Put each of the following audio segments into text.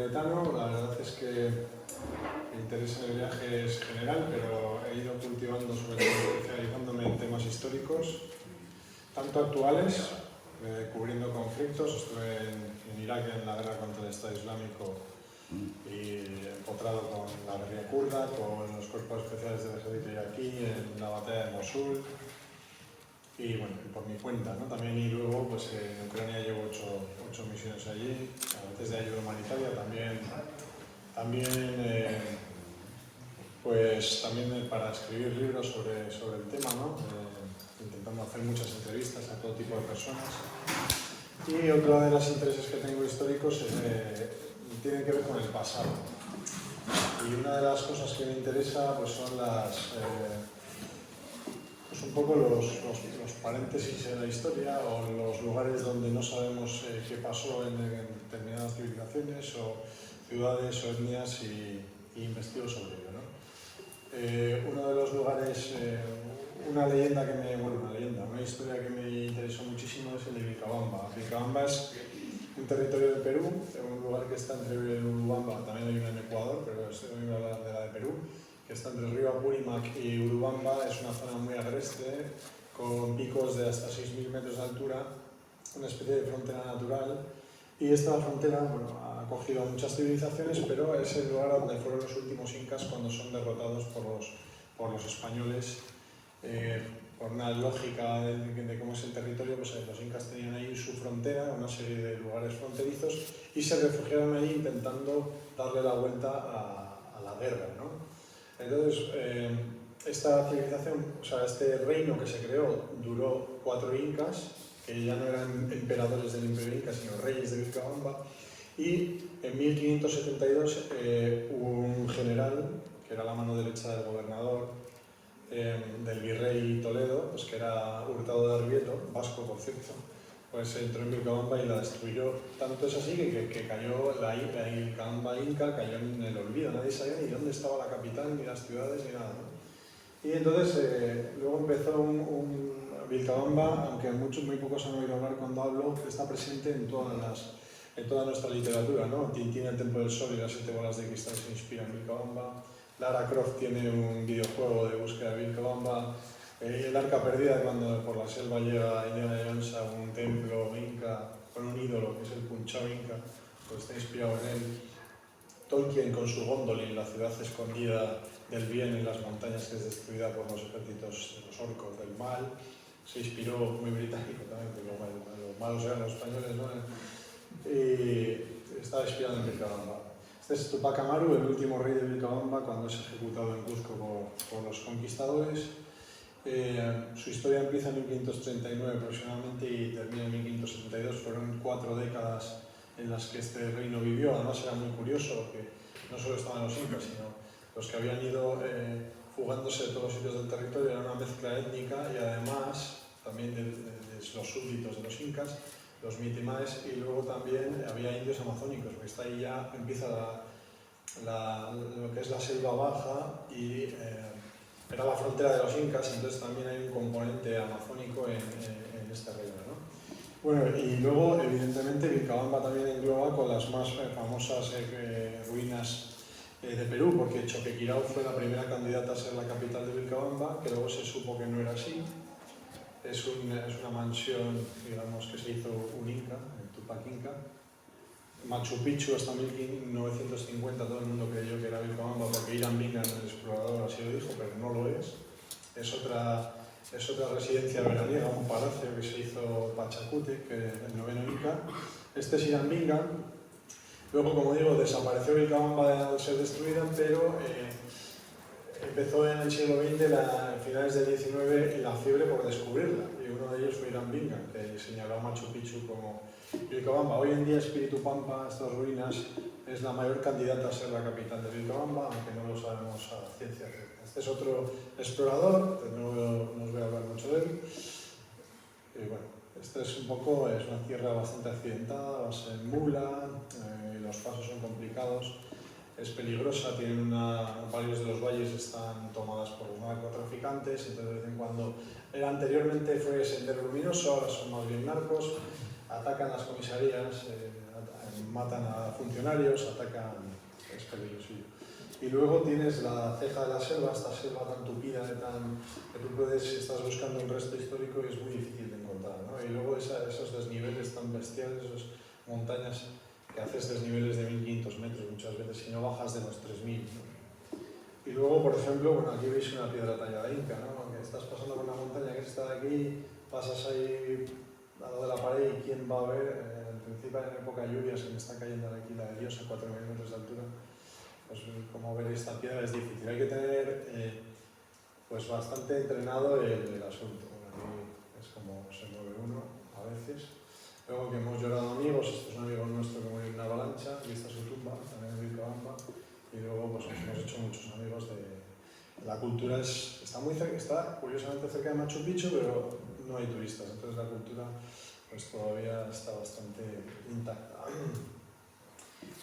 gaditano. La verdad es que mi interés en el viaje es general, pero he ido cultivando, sobre todo especializándome en temas históricos, tanto actuales, cubriendo conflictos. Estuve en Irak en la guerra contra el Estado Islámico y empotrado con la guerrilla kurda, con los cuerpos especiales del ejército iraquí en la batalla de Mosul. Y bueno, por mi cuenta, ¿no? También, y luego pues en Ucrania llevo 8 misiones allí, a veces de ayuda humanitaria, también para escribir libros sobre el tema, ¿no? Intentando hacer muchas entrevistas a todo tipo de personas. Y otro de los intereses que tengo históricos tiene que ver con el pasado. Y una de las cosas que me interesa pues son un poco los paréntesis en la historia, o los lugares donde no sabemos qué pasó en determinadas civilizaciones o ciudades o etnias, y investigo sobre ello, ¿no? Uno de los lugares, una historia que me interesó muchísimo es el de Vilcabamba. Vilcabamba es un territorio de Perú, un lugar que está entre Urubamba, también hay una en Ecuador, pero hoy voy a hablar de la de Perú, que está entre el río Apurímac y Urubamba. Es una zona muy agreste, con picos de hasta 6.000 metros de altura, una especie de frontera natural. Y esta frontera, bueno, ha acogido a muchas civilizaciones, pero es el lugar donde fueron los últimos incas cuando son derrotados por los españoles. Por una lógica de cómo es el territorio, pues los incas tenían ahí su frontera, una serie de lugares fronterizos, y se refugiaron ahí intentando darle la vuelta a la guerra, ¿no? Entonces, esta civilización, o sea, este reino que se creó, duró 4 incas, que ya no eran emperadores del Imperio Inca, sino reyes de Vilcabamba, y en 1572 un general, que era la mano derecha del gobernador, del virrey Toledo, pues que era Hurtado de Arrieto, vasco por cierto, pues entró en Vilcabamba y la destruyó. Tanto es así que cayó la Vilcabamba inca, cayó en el olvido. Nadie sabía ni dónde estaba la capital, ni las ciudades, ni nada, ¿no? Y entonces luego empezó Vilcabamba, aunque muy pocos han oído hablar cuando hablo, está presente en toda nuestra literatura, ¿no? Tintín, el Templo del Sol y las 7 bolas de cristal se inspiran en Vilcabamba. Lara Croft tiene un videojuego de búsqueda de Vilcabamba. El Arca Perdida, cuando por la selva llega Indiana Jones a un templo inca con un ídolo, que es el Punchao Inca, pues está inspirado en él. Tolkien con su Gondolin, la ciudad escondida del bien en las montañas, que es destruida por los ejércitos de los orcos del mal, se inspiró, muy británico también, porque los malos eran los españoles, ¿no? Y estaba inspirado en Vilcabamba. Este es Tupac Amaru, el último rey de Vilcabamba, cuando es ejecutado en Cusco por los conquistadores. Su historia empieza en 1539 aproximadamente y termina en 1572. Fueron 4 décadas en las que este reino vivió. Además era muy curioso porque no solo estaban los incas, sino los que habían ido fugándose de todos los sitios del territorio. Era una mezcla étnica, y además también de los súbditos de los incas, los mitimaes, y luego también había indios amazónicos, porque está ahí ya empieza lo que es la selva baja, y era la frontera de los incas, entonces también hay un componente amazónico en este reino, ¿no? Bueno, y luego evidentemente Vilcabamba también engloba con las más famosas ruinas de Perú, porque Choquequirao fue la primera candidata a ser la capital de Vilcabamba, que luego se supo que no era así. Es una mansión, digamos, que se hizo un inca, el Tupac Inca. Machu Picchu hasta 1950 todo el mundo creyó que era Vilcabamba porque Irán Bingham, el explorador, así lo dijo, pero no lo es. Es otra residencia veraniega, un palacio que se hizo Pachacútec, el 9º Inca. Este es Irán Bingham. Luego, como digo, desapareció Vilcabamba al ser destruida, pero empezó en el siglo XX, a finales del XIX, la fiebre por descubrirla, y uno de ellos fue Irán Bingham, que señaló a Machu Picchu como Vilcabamba. Hoy en día Espíritu Pampa, estas ruinas, es la mayor candidata a ser la capital de Vilcabamba, aunque no lo sabemos a ciencia cierta. Este es otro explorador, no os voy a hablar mucho de él. Y bueno, este es una tierra bastante accidentada, base en mula, los pasos son complicados. Es peligrosa, varios de los valles están tomadas por los narcotraficantes, entonces de vez en cuando, anteriormente fue sendero luminoso, ahora son más bien narcos. atacan las comisarías, matan a funcionarios, atacan, es peligrosillo. Y luego tienes la ceja de la selva, esta selva tan tupida, que tú puedes, si estás buscando un resto histórico, y es muy difícil de encontrar, ¿no? Y luego esos desniveles tan bestiales, esas montañas que haces desniveles de 1500 metros muchas veces, si no bajas de los 3000, ¿no? Y luego, por ejemplo, bueno, aquí veis una piedra tallada inca, ¿no? Que estás pasando por una montaña que está de aquí, pasas ahí al lado de la pared y quién va a ver, en principio en época de lluvias, se me está cayendo aquí la de Dios a 4000 metros de altura, pues como ver esta piedra es difícil, hay que tener pues bastante entrenado el asunto. Aquí es como se mueve uno a veces. Luego que hemos llorado amigos, este es un amigo nuestro que murió en una avalancha, y esta es su tumba, también en Vilcabamba. Y luego pues hemos hecho muchos amigos de... La cultura está muy cerca, está curiosamente cerca de Machu Picchu, pero no hay turistas, entonces la cultura pues todavía está bastante intacta.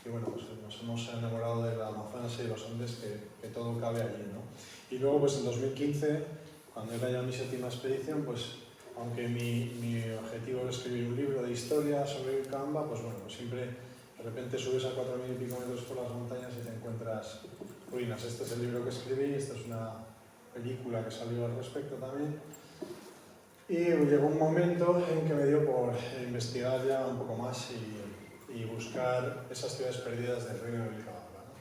Y bueno, pues nos hemos enamorado del Amazonas y de los Andes, que todo cabe allí, ¿no? Y luego pues en 2015, cuando era ya mi séptima expedición, pues aunque mi objetivo era escribir un libro de historia sobre Vilcabamba, pues bueno, pues siempre de repente subes a 4000 y pico metros por las montañas y te encuentras ruinas. Este es el libro que escribí, esta es una película que salió al respecto también. Y llegó un momento en que me dio por investigar ya un poco más y buscar esas ciudades perdidas del reino de Vilcabamba, ¿no?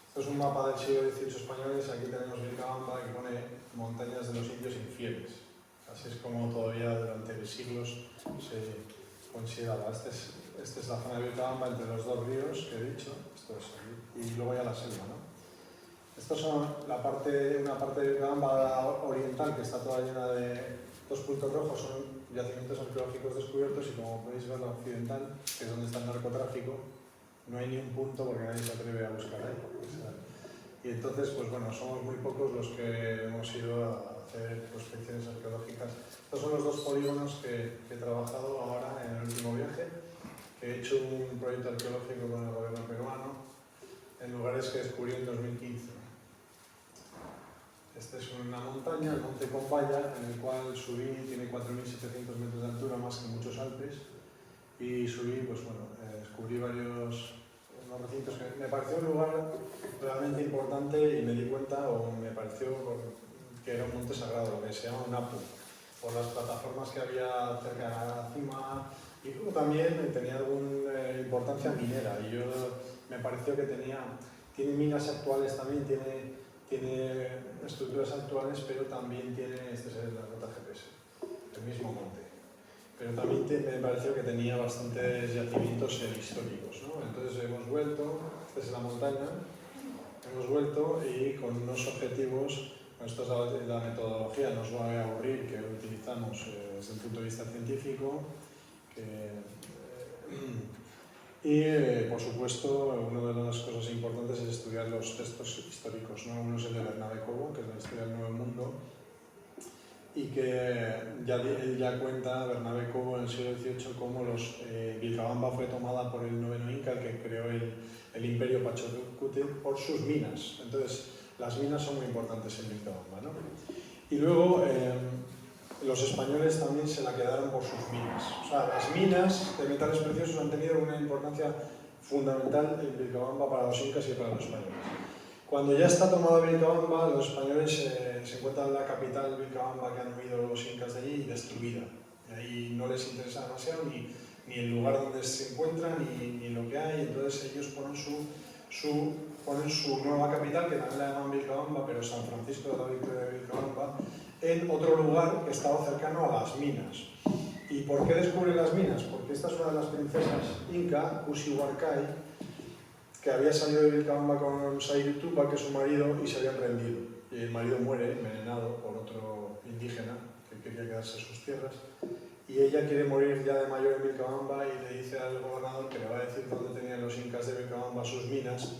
Esto es un mapa del siglo XVIII españoles, aquí tenemos Vilcabamba que pone montañas de los indios infieles. Así es como todavía durante siglos se consideraba. Esta es la zona de Vilcabamba entre los dos ríos que he dicho, esto es aquí, y luego ya la selva, ¿no? Estos son una parte de Vilcabamba oriental que está toda llena de dos puntos rojos, son yacimientos arqueológicos descubiertos, y como podéis ver la occidental, que es donde está el narcotráfico, no hay ni un punto porque nadie se atreve a buscar ahí. Y entonces, pues bueno, somos muy pocos los que hemos ido a hacer prospecciones arqueológicas. Estos son los dos polígonos que he trabajado ahora en el último viaje, que he hecho un proyecto arqueológico con el gobierno peruano en lugares que descubrí en 2015. Esta es una montaña, el Monte Combaya, en el cual subí, tiene 4700 metros de altura, más que muchos Alpes, y subí, pues bueno, descubrí varios recintos que me pareció un lugar realmente importante, y me di cuenta, o me pareció que era un monte sagrado, que se llama un Apu, por las plataformas que había cerca de la cima, y luego también tenía alguna importancia minera, y yo me pareció que tiene minas actuales también, tiene estructuras actuales, pero también tiene, este es la ruta GPS, el mismo monte. Pero también me pareció que tenía bastantes yacimientos históricos, ¿no? Entonces hemos vuelto, esta es la montaña, hemos vuelto y con unos objetivos, esto es la metodología, no os va a aburrir, que utilizamos desde el punto de vista científico, y por supuesto, una de las cosas importantes es estudiar los textos históricos, ¿no? Uno es el de Bernabé Cobo, que es la historia del Nuevo Mundo, y que él ya cuenta, Bernabé Cobo, en el siglo XVIII, cómo Vilcabamba fue tomada por el 9º Inca, el que creó el imperio Pachacuti, por sus minas. Entonces, las minas son muy importantes en Vilcabamba, ¿no? Y luego, los españoles también se la quedaron por sus minas. O sea, las minas de metales preciosos han tenido una importancia fundamental en Vilcabamba para los incas y para los españoles. Cuando ya está tomada Vilcabamba, los españoles se encuentran en la capital, Vilcabamba, que han huido los incas de allí, destruida. Y ahí no les interesa demasiado ni el lugar donde se encuentran ni lo que hay. Entonces ellos ponen su nueva capital, que también la llaman Vilcabamba, pero San Francisco de la Victoria de Vilcabamba, en otro lugar que estaba cercano a las minas. ¿Y por qué descubren las minas? Porque esta es una de las princesas inca, Cusihuarcay, que había salido de Vilcabamba con Sayri Tupac, que es su marido, y se habían rendido. Y el marido muere envenenado por otro indígena que quería quedarse en sus tierras. Y ella quiere morir ya de mayor en Vilcabamba y le dice al gobernador que le va a decir dónde tenían los incas de Vilcabamba sus minas,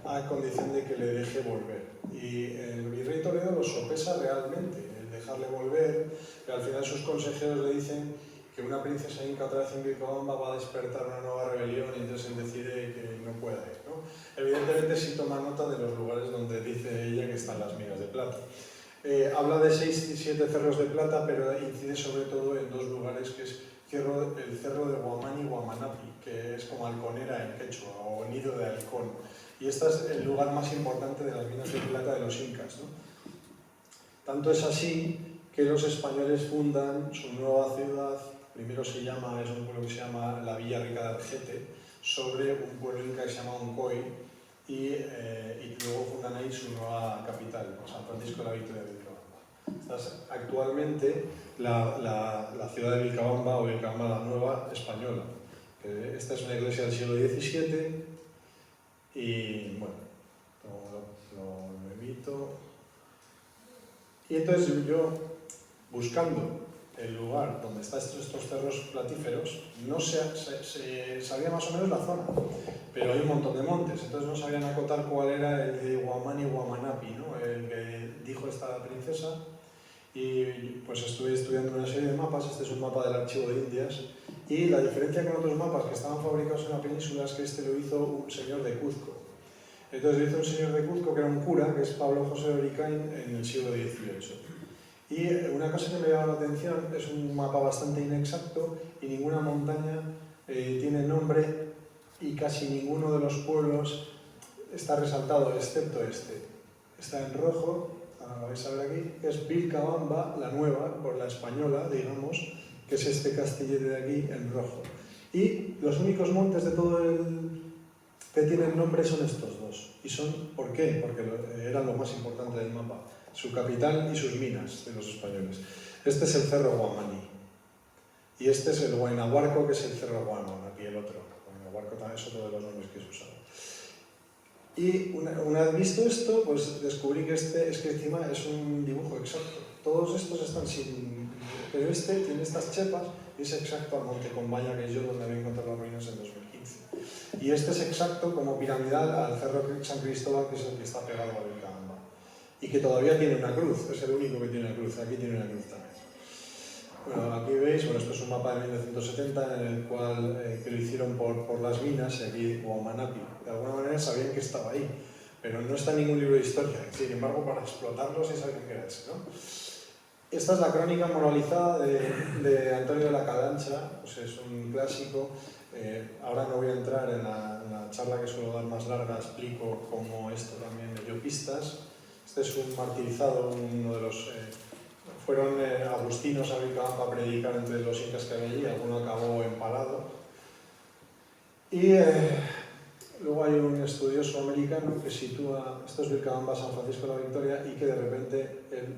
a condición de que le deje volver. Y el virrey Toledo lo sopesa realmente, el dejarle volver, pero al final sus consejeros le dicen que una princesa inca otra vez en Vilcabamba va a despertar una nueva rebelión, y entonces él decide que no puede ir, ¿no? Evidentemente sí toma nota de los lugares donde dice ella que están las minas de plata. Habla de 6 y 7 cerros de plata, pero incide sobre todo en dos lugares, que es el cerro de Huamani Huamanapi, que es como halconera en quechua, o nido de halcón. Y este es el lugar más importante de las minas de plata de los incas, ¿no? Tanto es así que los españoles fundan su nueva ciudad. Primero es un pueblo que se llama la Villa Rica de Argete, sobre un pueblo inca que se llama Oncoy, y luego fundan ahí su nueva capital, San Francisco de la Victoria de Vilcabamba. Esta es actualmente la ciudad de Vilcabamba, o Vilcabamba la Nueva española. Esta es una iglesia del siglo XVII y, bueno, lo evito. Y entonces yo, buscando el lugar donde están estos cerros platíferos, no sabía más o menos la zona, pero hay un montón de montes, entonces no sabían acotar cuál era el de Huamani Huamanapi, ¿no? El que dijo esta princesa, y pues estuve estudiando una serie de mapas. Este es un mapa del Archivo de Indias, y la diferencia con otros mapas que estaban fabricados en la península es que este lo hizo un señor de Cuzco. Entonces lo hizo un señor de Cuzco que era un cura, que es Pablo José de Oricain, en el siglo XVIII. Y una cosa que me llama la atención, es un mapa bastante inexacto y ninguna montaña tiene nombre, y casi ninguno de los pueblos está resaltado, excepto este. Está en rojo, lo vais a ver aquí, que es Vilcabamba, la nueva, por la española, digamos, que es este castillete de aquí en rojo. Y los únicos montes de todo que tienen nombre son estos dos. ¿Y son por qué? Porque eran lo más importante del mapa. Su capital y sus minas de los españoles. Este es el cerro Huamani. Y este es el Huaynahuarco, que es el cerro Huamanapi, el otro. Huaynahuarco también es otro de los nombres que se usaba. Y una vez visto esto, pues descubrí que es que encima es un dibujo exacto. Todos estos están sin... Pero este tiene estas chepas y es exacto al monte Combaya, que es yo donde había encontrado las ruinas en 2015. Y este es exacto como piramidal al cerro San Cristóbal, que es el que está pegado a Vilcabamba. Y que todavía tiene una cruz, es el único que tiene una cruz. Aquí tiene una cruz también. Bueno, aquí veis, esto es un mapa de 1970 en el cual que lo hicieron por las minas, y aquí Huamanapi. De alguna manera sabían que estaba ahí, pero no está en ningún libro de historia. Sin embargo, para explotarlo sí sabían que era ese, ¿no? Esta es la crónica moralizada de Antonio de la Calancha, pues es un clásico. Ahora no voy a entrar en la charla que suelo dar más larga, explico cómo esto también le dio pistas. Este es un martirizado, uno de los... fueron agustinos a Vilcabamba a predicar entre los incas que había allí, alguno acabó empalado. Y luego hay un estudioso americano que sitúa, esto es Vilcabamba, San Francisco de la Victoria, y que de repente él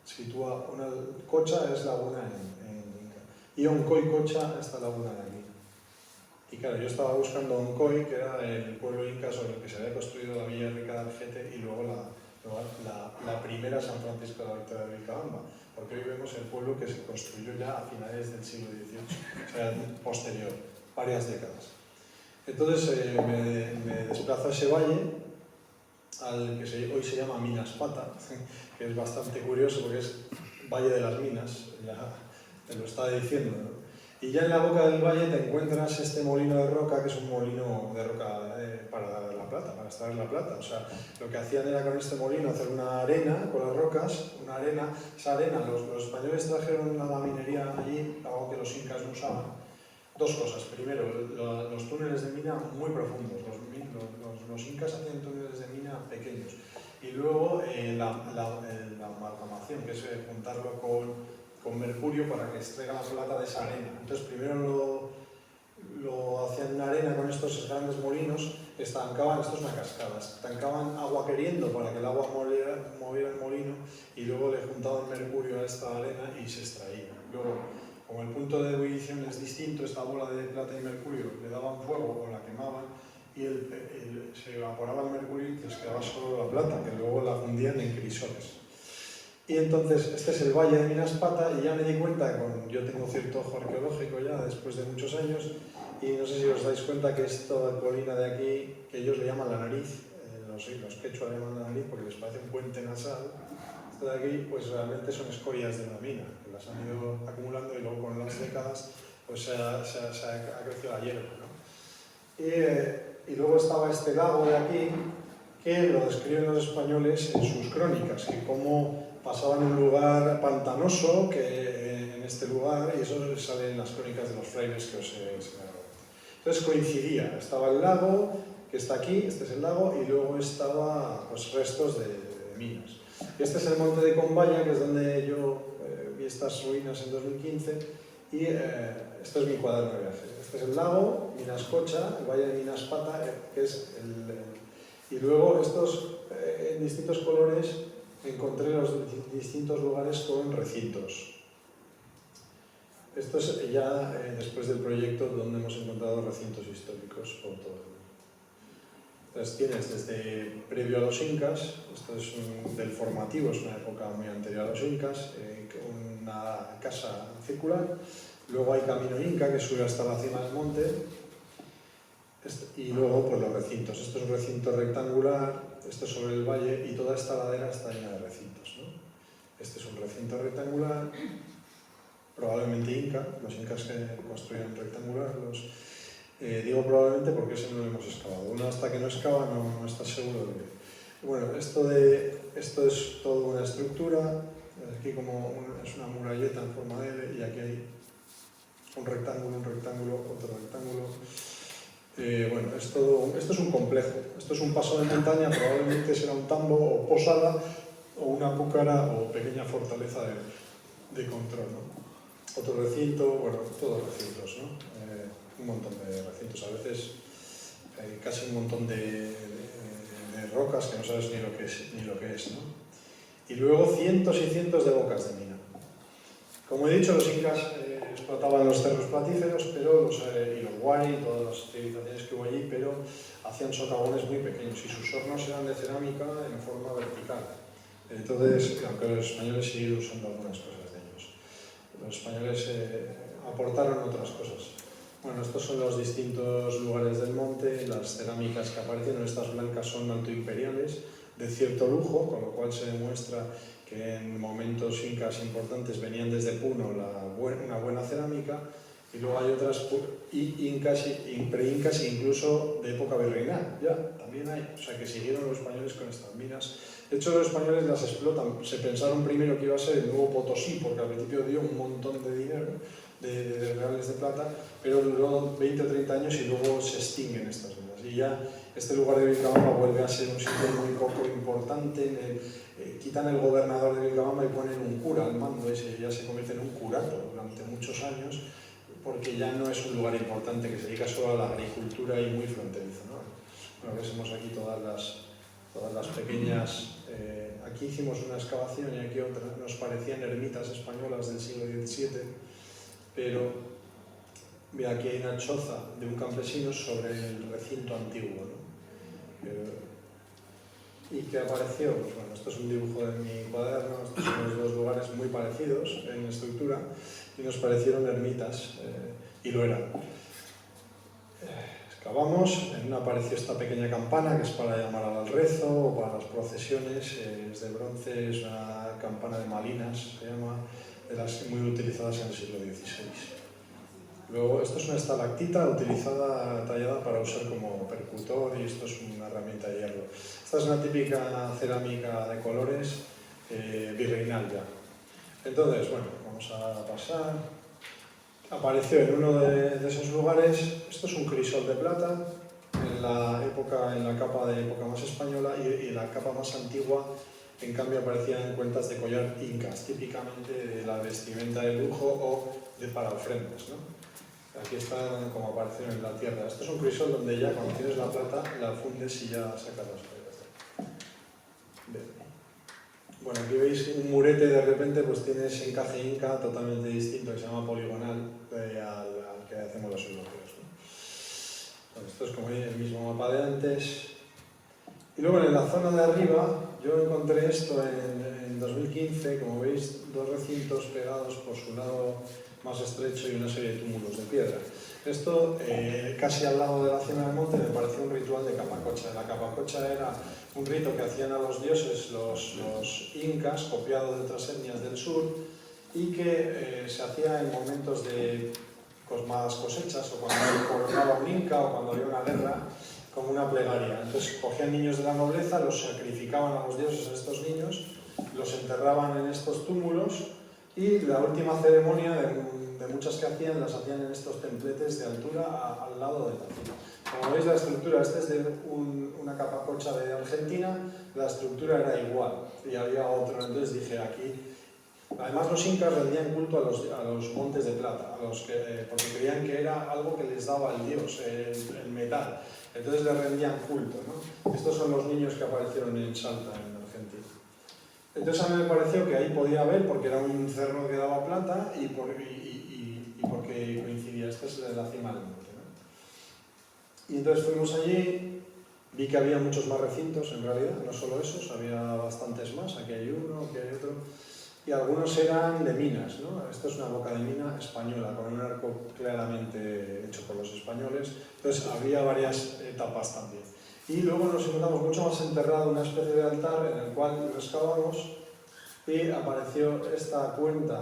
sitúa una... Cocha es laguna en Inca, y Oncoy Cocha, esta laguna de aquí. Y claro, yo estaba buscando Oncoy, que era el pueblo inca sobre el que se había construido la Villa Rica de Argete, y luego la primera San Francisco de la Victoria de Vilcabamba, porque hoy vemos el pueblo que se construyó ya a finales del siglo XVIII, o sea, posterior, varias décadas. Entonces me desplazo a ese valle, al que hoy se llama Minas Pata, que es bastante curioso porque es Valle de las Minas, ya te lo estaba diciendo, ¿no? Y ya en la boca del valle te encuentras este molino de roca, que es un molino de roca para la plata, para extraer la plata. O sea, lo que hacían era con este molino hacer una arena con las rocas, una arena. Esa arena, los españoles trajeron la minería allí, algo que los incas no usaban. Dos cosas. Primero, los túneles de mina muy profundos. Los incas hacían túneles de mina pequeños. Y luego la amalgamación, que es juntarlo con mercurio para que extraiga la plata de esa arena. Entonces primero lo hacían en arena con estos grandes molinos, estancaban, esto es una cascada, estancaban agua queriendo para que el agua moviera el molino, y luego le juntaban mercurio a esta arena y se extraía. Luego, como el punto de ebullición es distinto, esta bola de plata y mercurio le daban fuego o la quemaban, y se evaporaba el mercurio y les quedaba solo la plata, que luego la fundían en crisoles. Y entonces, este es el Valle de Minas Pata, y ya me di cuenta, yo tengo cierto ojo arqueológico ya, después de muchos años, y no sé si os dais cuenta que esta colina de aquí, que ellos le llaman la nariz, los quechua le llaman la nariz porque les parece un puente nasal, esto de aquí, pues realmente son escorias de la mina, que las han ido acumulando, y luego con las décadas, pues se ha crecido la hierba, ¿no? Y luego estaba este lago de aquí, que lo describen los españoles en sus crónicas, que como pasaba en un lugar pantanoso, que en este lugar, y eso sale en las crónicas de los frailes que os he enseñado. Entonces coincidía, estaba el lago, que está aquí, este es el lago, y luego estaba pues, restos de minas. Y este es el monte de Comballa, que es donde yo vi estas ruinas en 2015, y esto es mi cuaderno de viaje. Este es el lago, Minascocha, el valle de Minaspata, que es y luego estos, en distintos colores, encontré los distintos lugares con recintos. Esto es ya después del proyecto donde hemos encontrado recintos históricos por todo el mundo. Entonces tienes desde previo a los incas, esto es del formativo, es una época muy anterior a los incas, una casa circular, luego hay camino inca que sube hasta la cima del monte, y luego pues los recintos. Esto es un recinto rectangular, esto es sobre el valle y toda esta ladera está llena de recintos, ¿no? Este es un recinto rectangular, probablemente inca, los incas que construyeron rectangular, digo probablemente porque ese no lo hemos excavado. Uno hasta que no excava no está seguro de que... Bueno, esto es toda una estructura, aquí como es una muralleta en forma de L y aquí hay un rectángulo, otro rectángulo. Bueno, esto es un complejo, esto es un paso de montaña, probablemente será un tambo o posada o una púcara o pequeña fortaleza de control, ¿no? Otro recinto, bueno, todos recintos, ¿no? Un montón de recintos, a veces casi un montón de rocas que no sabes ni lo que es, ¿no? Y luego cientos y cientos de bocas de mina. Como he dicho, los incas explotaban los cerros platíferos y los wari y todas las civilizaciones que hubo allí, pero hacían socavones muy pequeños y sus hornos eran de cerámica en forma vertical. Entonces, aunque los españoles siguieron usando algunas cosas de ellos, los españoles aportaron otras cosas. Bueno, estos son los distintos lugares del monte, las cerámicas que aparecen, estas blancas son altoimperiales, de cierto lujo, con lo cual se demuestra que en momentos incas importantes venían desde Puno una buena cerámica, y luego hay otras incas y pre-incas incluso de época virreinal, ya, también hay, o sea que siguieron los españoles con estas minas. De hecho, los españoles las explotan, se pensaron primero que iba a ser el nuevo Potosí, porque al principio dio un montón de dinero, de reales de plata, pero duró 20 o 30 años y luego se extinguen estas minas. Y ya este lugar de Vilcabamba vuelve a ser un sitio muy poco importante. Quitan el gobernador de Vilcabamba y ponen un cura al mando, y ya se convierte en un curato durante muchos años, porque ya no es un lugar importante que se dedica solo a la agricultura y muy fronterizo, ¿no? Bueno, vemos aquí todas las pequeñas... aquí hicimos una excavación y aquí otra, nos parecían ermitas españolas del siglo XVII, pero aquí hay una choza de un campesino sobre el recinto antiguo, ¿no? ¿Y qué apareció? Pues bueno, esto es un dibujo de mi cuaderno, estos son los dos lugares muy parecidos en estructura y nos parecieron ermitas, y lo eran. Excavamos, en una apareció esta pequeña campana que es para llamar al rezo o para las procesiones, es de bronce, es una campana de Malinas, se llama, de las muy utilizadas en el siglo XVI. Luego, esto es una estalactita tallada para usar como percutor, y esto es una herramienta de hierro. Esta es una típica cerámica de colores virreinal ya. Entonces, bueno, vamos a pasar. Apareció en uno de esos lugares, esto es un crisol de plata, en la capa de época más española, y la capa más antigua, en cambio, aparecían en cuentas de collar incas, típicamente de la vestimenta de lujo o para ofrendas, ¿no? Aquí están como aparecieron en la tierra. Esto es un crisol donde ya cuando tienes la plata la fundes y ya sacas las piedras. Bueno, aquí veis un murete, de repente pues tienes encaje inca totalmente distinto, que se llama poligonal, al que hacemos los europeos, ¿no? Bueno, esto es como el mismo mapa de antes. Y luego en la zona de arriba yo encontré esto en 2015, como veis, dos recintos pegados por su lado más estrecho y una serie de túmulos de piedra. Esto, casi al lado de la cima del monte, me pareció un ritual de capacocha. La capacocha era un rito que hacían a los dioses los incas, copiado de otras etnias del sur, y que se hacía en momentos de malas cosechas, o cuando coronaba un inca, o cuando había una guerra, como una plegaria. Entonces cogían niños de la nobleza, los sacrificaban a los dioses, a estos niños, los enterraban en estos túmulos, Y la última ceremonia de muchas que hacían, las hacían en estos templetes de altura al lado de la cima. Como veis, la estructura, este es de una capacocha de Argentina, la estructura era igual y había otro, entonces dije aquí. Además, los incas rendían culto a los montes de plata, porque creían que era algo que les daba el dios, el metal. Entonces le rendían culto, ¿no? Estos son los niños que aparecieron en Salta, en Argentina. Entonces a mí me pareció que ahí podía haber, porque era un cerro que daba plata y porque coincidía, esta es la cima del monte, ¿no? Y entonces fuimos allí, vi que había muchos más recintos en realidad, no solo esos, había bastantes más, aquí hay uno, aquí hay otro. Y algunos eran de minas, ¿no? Esto es una boca de mina española, con un arco claramente hecho por los españoles. Entonces había varias etapas también. Y luego nos encontramos mucho más enterrado una especie de altar en el cual lo excavamos y apareció esta cuenta,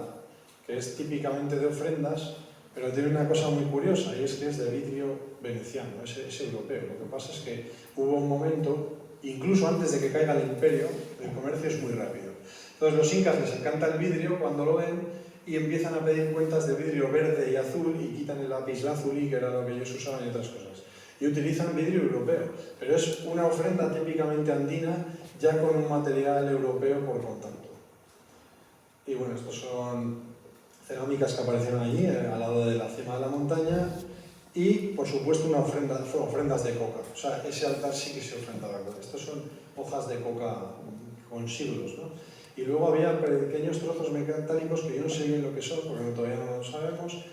que es típicamente de ofrendas, pero tiene una cosa muy curiosa, y es que es de vidrio veneciano, es europeo. Lo que pasa es que hubo un momento, incluso antes de que caiga el imperio, el comercio es muy rápido. Entonces los incas les encanta el vidrio cuando lo ven y empiezan a pedir cuentas de vidrio verde y azul y quitan el lapislázuli, que era lo que ellos usaban, y otras cosas. Y utilizan vidrio europeo, pero es una ofrenda típicamente andina ya con un material europeo por contacto. Y bueno, estos son cerámicas que aparecieron allí, al lado de la cima de la montaña, y por supuesto ofrendas de coca. O sea, ese altar sí que se ofrendaba. Estos son hojas de coca con siglos, ¿no? Y luego había pequeños trozos metálicos que yo no sé bien lo que son, porque todavía no lo sabemos,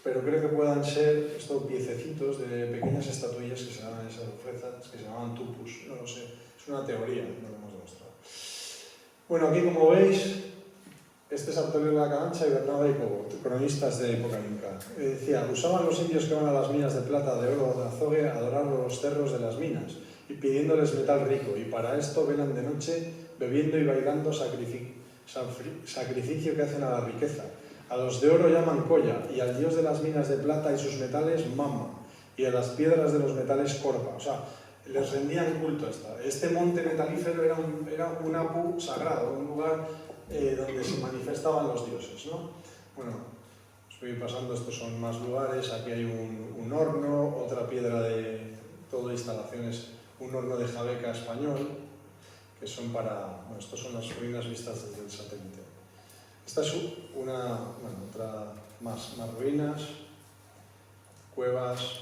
pero creo que puedan ser estos piececitos de pequeñas estatuillas que se llaman esas ofrendas, que se llaman tupus, no lo sé, es una teoría, no lo hemos demostrado. Bueno, aquí como veis, este es Antonio de la Cancha y Bernardo de Cobo, cronistas de época inca. Decía, usaban los indios que van a las minas de plata, de oro o de azogue a adorar los cerros de las minas, y pidiéndoles metal rico, y para esto velan de noche, bebiendo y bailando sacrificio que hacen a la riqueza. A los de oro llaman Colla, y al dios de las minas de plata y sus metales Mama, y a las piedras de los metales Corpa. O sea, les rendían culto a esta. Este monte metalífero era un apu sagrado, un lugar donde se manifestaban los dioses, ¿no? Bueno, os voy pasando, estos son más lugares, aquí hay un horno, otra piedra de todo instalaciones, un horno de Jabeca español, que son para, bueno, estos son las ruinas vistas desde el satélite. Esta es otra más ruinas, cuevas,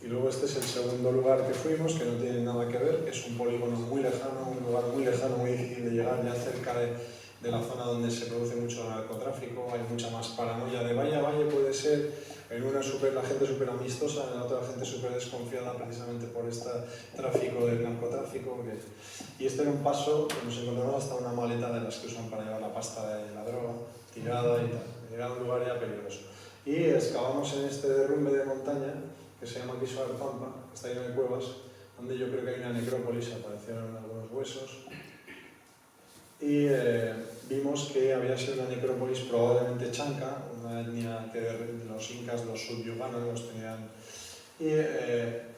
y luego este es el segundo lugar que fuimos, que no tiene nada que ver, que es un polígono muy lejano, un lugar muy lejano, muy difícil de llegar, ya cerca de la zona donde se produce mucho narcotráfico, hay mucha más paranoia de valle a valle, puede ser, en una la gente súper amistosa, en la otra la gente súper desconfiada precisamente por este tráfico del narcotráfico. Y este era un paso que nos encontramos hasta una maleta de las que usan para llevar la pasta de la droga, tirada y tal, era un lugar ya peligroso. Y excavamos en este derrumbe de montaña, que se llama Quiso del Pampa, que está lleno de cuevas, donde yo creo que hay una necrópolis, aparecieron algunos huesos, y vimos que había sido una necrópolis probablemente chanca, una etnia que los incas los subyuganos los tenían, y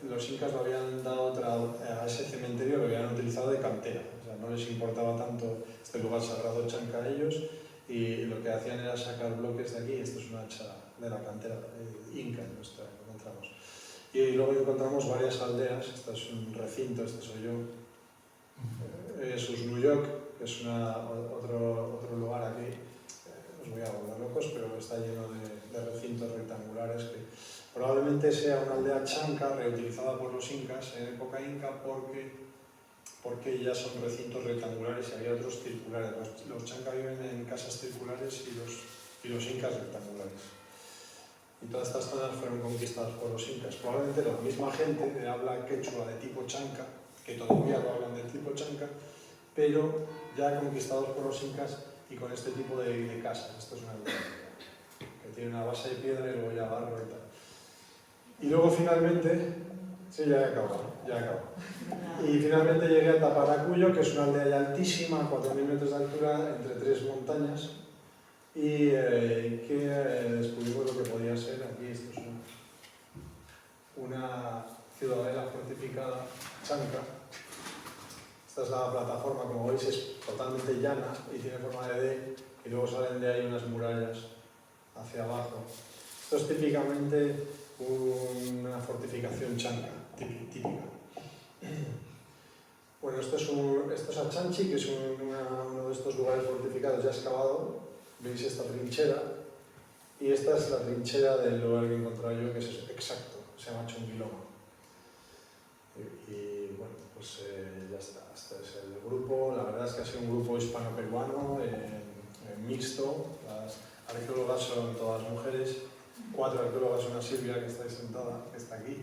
los incas lo habían dado a ese cementerio, lo habían utilizado de cantera, o sea, no les importaba tanto este lugar sagrado chanca a ellos, y lo que hacían era sacar bloques de aquí. Esto es una hacha de la cantera inca, nuestra, que encontramos. Y luego encontramos varias aldeas, este es un recinto, este soy yo, Susnuyok, que es otro lugar aquí, os voy a volver locos, pero está lleno de recintos rectangulares, que probablemente sea una aldea chanca reutilizada por los incas en época inca, porque ya son recintos rectangulares y había otros circulares. Los chanca viven en casas circulares y los incas rectangulares. Y todas estas zonas fueron conquistadas por los incas. Probablemente la misma gente que habla quechua de tipo chanca, que todavía lo hablan del tipo chanca, pero ya conquistados por los incas y con este tipo de casas. Esto es una aldea que tiene una base de piedra y luego ya barro y tal. Y luego finalmente, sí, ya he acabado. Y finalmente llegué a Taparacuyo, que es una aldea ya altísima, a 4.000 metros de altura, entre 3 montañas, y que descubrimos lo que podía ser. Aquí esto es una ciudadela fortificada chanca, Esta es la plataforma, como veis es totalmente llana y tiene forma de D, y luego salen de ahí unas murallas hacia abajo. Esto es típicamente una fortificación chanca, típica. Bueno, esto es Achanchi, que es uno de estos lugares fortificados ya excavado. Veis esta trinchera, y esta es la trinchera del lugar que he encontrado yo, que es exacto, se llama Chumbiloma. Y bueno, pues ya está, este es el grupo. La verdad es que ha sido un grupo hispano-peruano, mixto. Las arqueólogas son todas mujeres, 4 arqueólogas, una Silvia que está ahí sentada, que está aquí,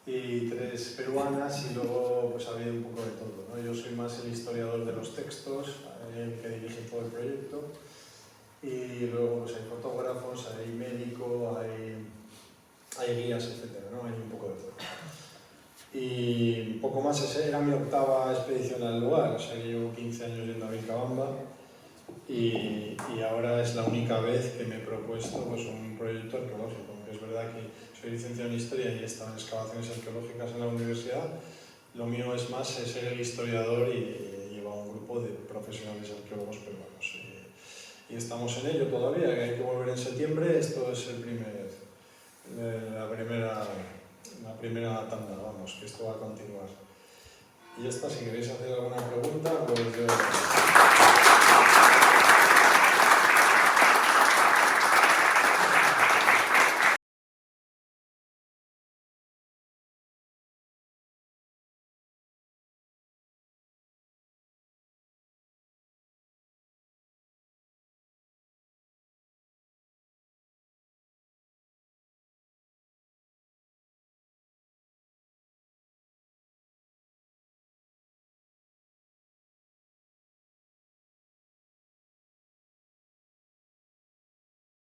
y 3 peruanas, y luego pues ha habido un poco de todo, ¿no? Yo soy más el historiador de los textos, el que dirige todo el proyecto, y luego pues hay fotógrafos, hay médico, hay guías, etcétera, ¿no? Hay un poco de todo. Y poco más, esa era mi 8ª expedición al lugar, o sea que llevo 15 años yendo a Vilcabamba, y ahora es la única vez que me he propuesto pues, un proyecto arqueológico, aunque es verdad que soy licenciado en Historia y he estado en excavaciones arqueológicas en la universidad. Lo mío es más ser el historiador y llevar un grupo de profesionales arqueólogos peruanos. Y estamos en ello todavía, que hay que volver en septiembre. Esto es la primera tanda, vamos, que esto va a continuar. Y ya está, si queréis hacer alguna pregunta, pues yo...